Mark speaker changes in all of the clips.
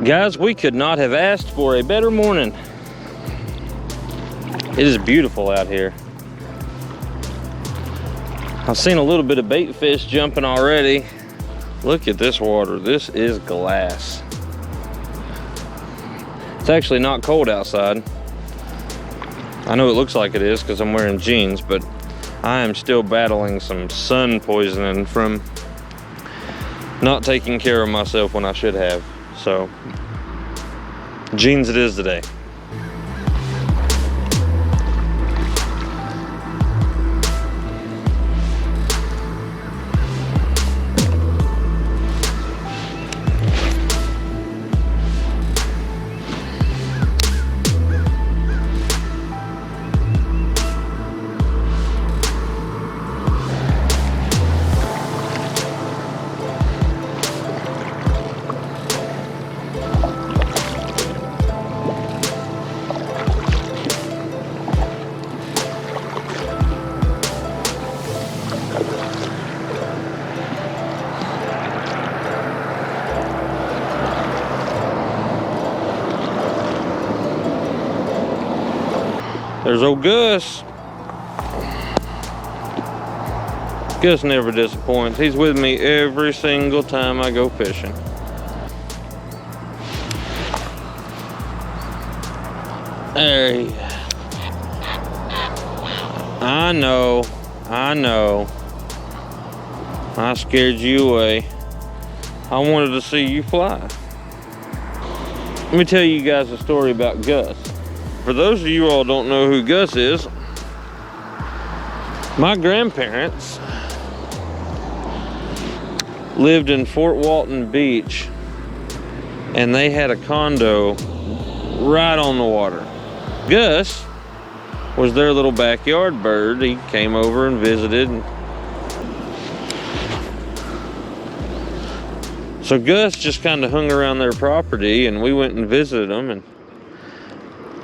Speaker 1: Guys, we could not have asked for a better morning. It is beautiful out here. I've seen a little bit of bait fish jumping already. Look at this water. This is glass. It's actually not cold outside. I know it looks like it is because I'm wearing jeans, but I am still battling some sun poisoning from not taking care of myself when I should have. So, jeans it is today. There's old Gus. Gus never disappoints. He's with me every single time I go fishing. There he is. I know. I scared you away. I wanted to see you fly. Let me tell you guys a story about Gus. For those of you all don't know who Gus is, my grandparents lived in Fort Walton Beach, and they had a condo right on the water. Gus was their little backyard bird. He came over and visited. So Gus just kind of hung around their property, and we went and visited them, and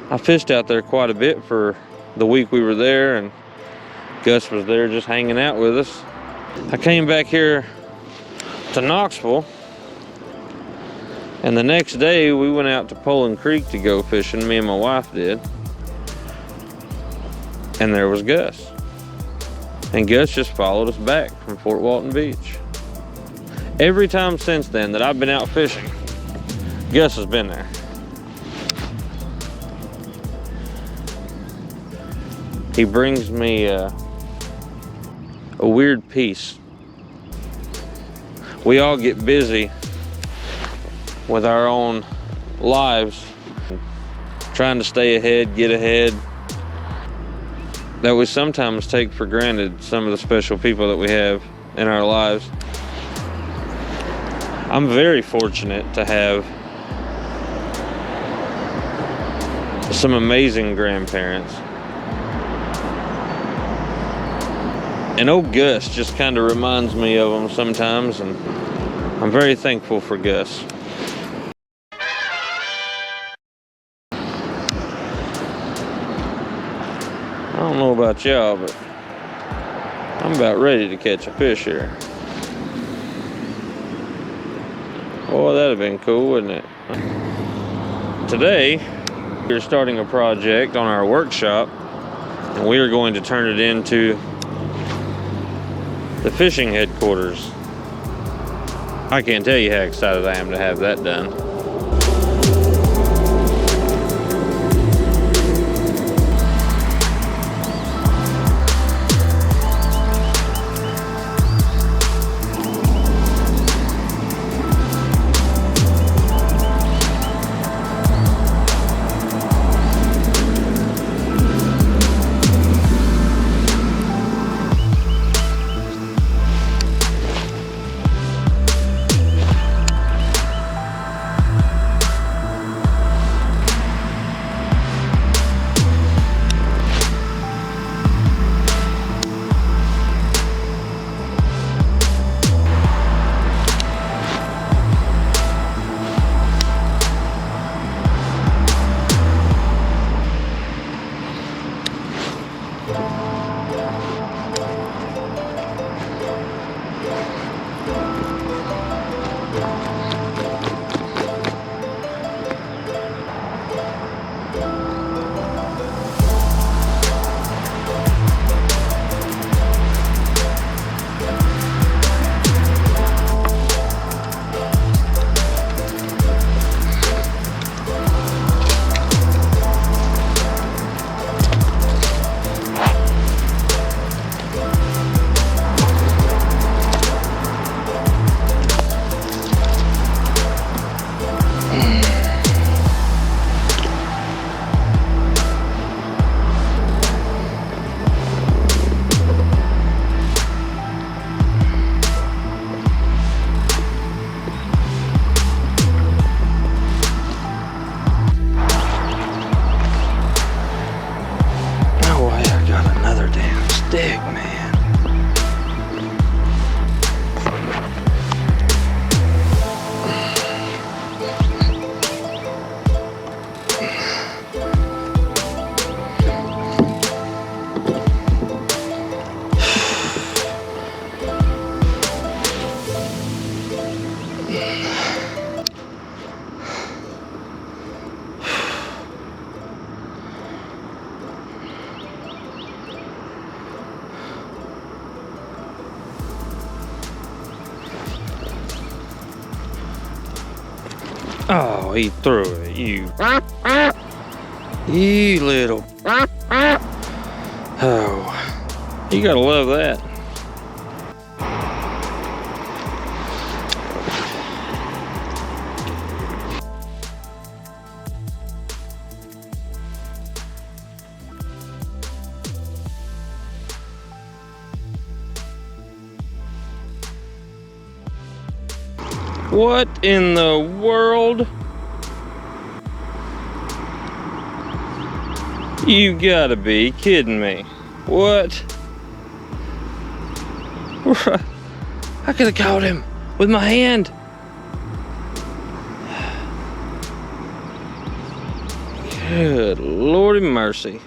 Speaker 1: I fished out there quite a bit for the week we were there, and Gus was there just hanging out with us. I came back here to Knoxville, and the next day we went out to Poland Creek to go fishing, me and my wife did, and there was Gus. And Gus just followed us back from Fort Walton Beach. Every time since then that I've been out fishing, Gus has been there. He brings me a weird peace. We all get busy with our own lives, trying to stay ahead, get ahead, that we sometimes take for granted some of the special people that we have in our lives. I'm very fortunate to have some amazing grandparents. And old Gus just kind of reminds me of them sometimes, and I'm very thankful for Gus. I don't know about y'all, but I'm about ready to catch a fish here. Boy, that'd have been cool, wouldn't it? Today, we're starting a project on our workshop, and we are going to turn it into the fishing headquarters. I can't tell you how excited I am to have that done. Oh, he threw it. You little. Oh, you gotta love that. What in the world? You gotta be kidding me. What? I could have caught him with my hand. Good Lordy mercy.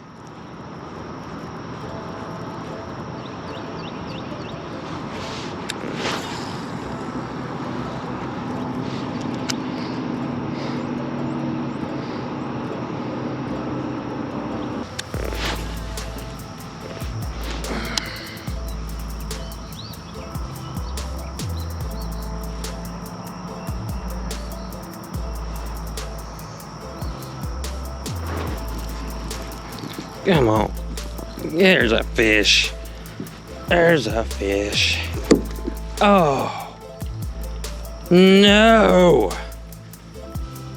Speaker 1: Come on. There's a fish. There's a fish. Oh. No.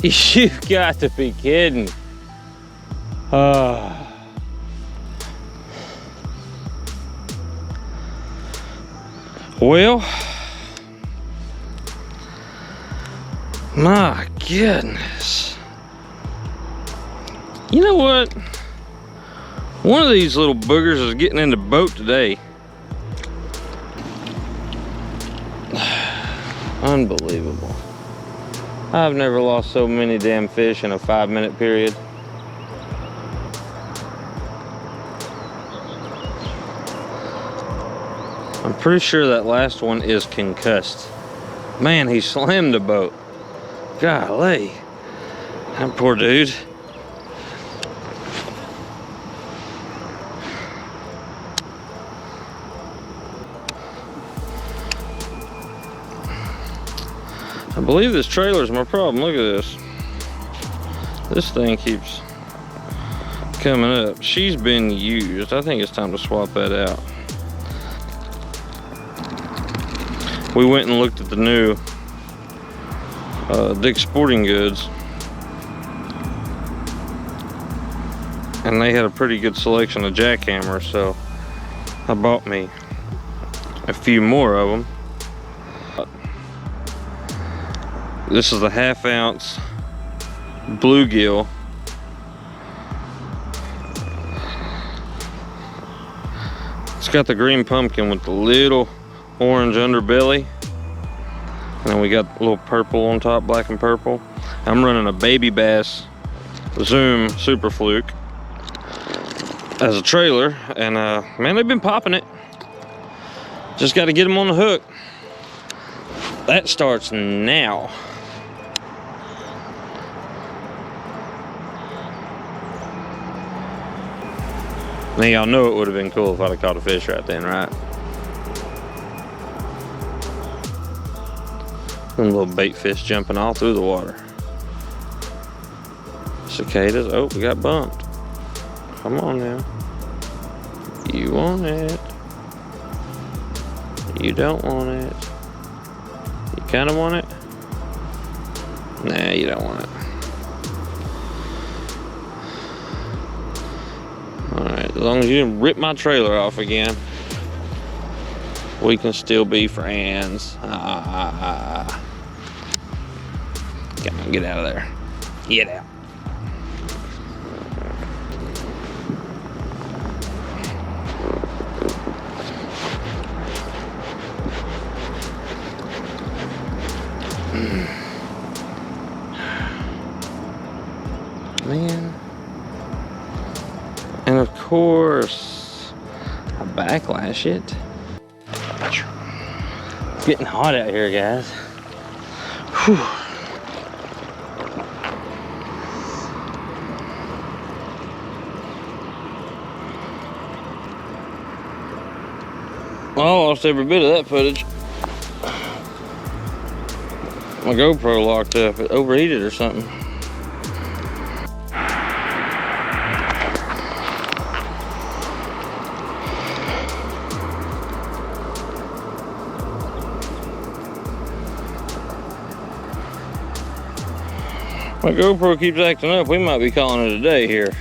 Speaker 1: You've got to be kidding. Oh. Well, my goodness. You know what? One of these little boogers is getting in the boat today. Unbelievable. I've never lost so many damn fish in a 5-minute period. I'm pretty sure that last one is concussed. Man, he slammed the boat. Golly. That poor dude. I believe this trailer's my problem. Look at this. This thing keeps coming up. She's been used. I think it's time to swap that out. We went and looked at the new Dick's Sporting Goods, and they had a pretty good selection of Jackhammer, so I bought me a few more of them. This is the 1/2 ounce Bluegill. It's got the green pumpkin with the little orange underbelly, and then we got a little purple on top, black and purple. I'm running a baby bass Zoom Super Fluke as a trailer, and man, they've been popping it. Just got to get them on the hook. That starts now. Now y'all know it would have been cool if I'd have caught a fish right then, right? Them little bait fish jumping all through the water. Cicadas. Oh, we got bumped. Come on now. You want it. You don't want it. You kind of want it? Nah, you don't want it. Alright, as long as you didn't rip my trailer off again, we can still be friends. Come on, get out of there. Get out. Man. And of course, I backlash it. It's getting hot out here, guys. Whew. Well, I lost every bit of that footage. My GoPro locked up. It overheated or something. My GoPro keeps acting up. We might be calling it a day here.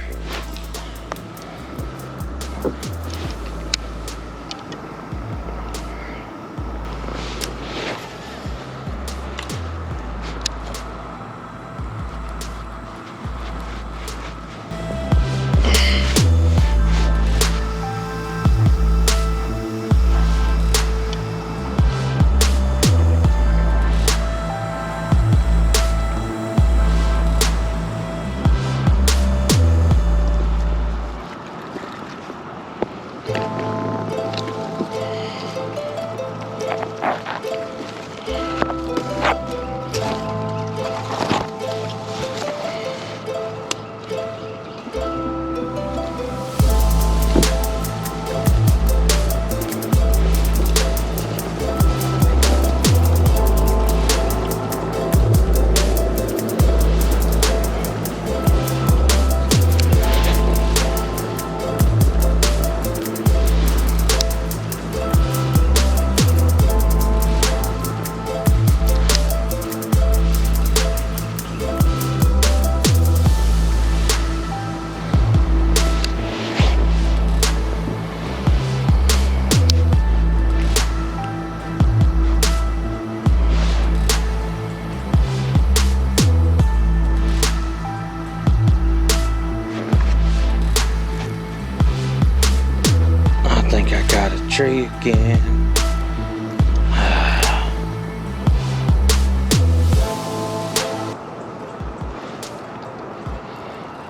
Speaker 1: Tree again.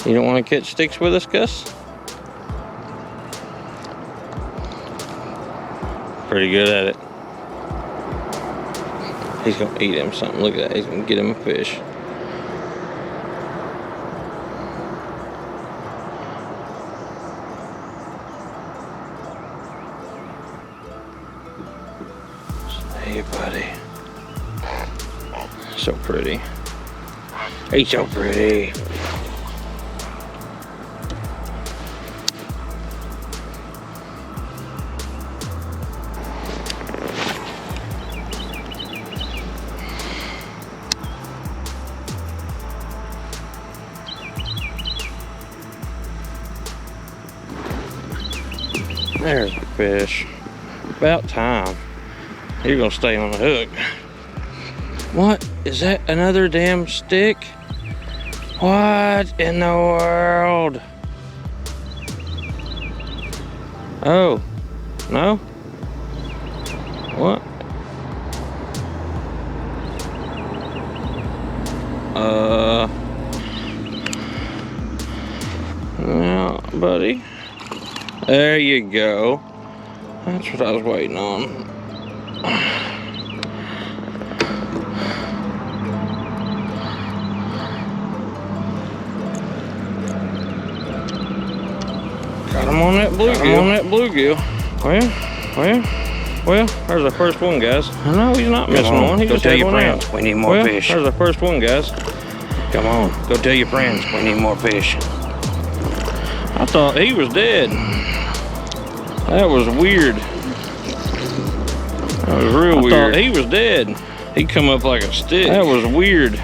Speaker 1: You don't want to catch sticks with us, Gus? Pretty good at it. He's gonna eat him something. Look at that. He's gonna get him a fish. Hey, buddy. So pretty. He's so pretty. There's a fish. About time. You're gonna stay on the hook. What? Is that another damn stick? What in the world? Oh, no? What? No, buddy. There you go. That's what I was waiting on. Got him on that bluegill. Well, there's our first one, guys. I know he's not missing one. He just had one out.
Speaker 2: We need more fish.
Speaker 1: There's our first one, guys.
Speaker 2: Come on, go tell your friends we need more fish.
Speaker 1: I thought he was dead. That was weird. That was real weird. I thought he was dead. He come up like a stick. That was weird.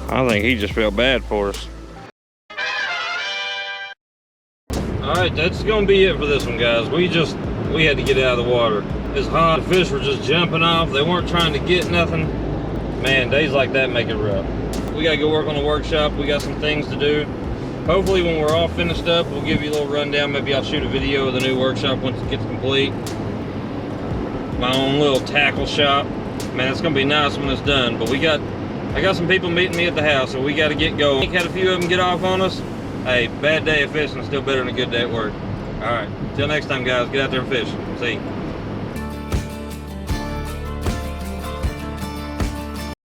Speaker 1: I think he just felt bad for us. Alright, that's gonna be it for this one, guys. We had to get out of the water. It's hot. The fish were just jumping off. They weren't trying to get nothing. Man, days like that make it rough. We gotta go work on the workshop. We got some things to do. Hopefully when we're all finished up, we'll give you a little rundown. Maybe I'll shoot a video of the new workshop once it gets complete. My own little tackle shop. Man, it's gonna be nice when it's done. But I got some people meeting me at the house, so we gotta get going. Had a few of them get off on us. Hey, bad day of fishing is still better than a good day at work. All right, till next time, guys. Get out there and fish. See you.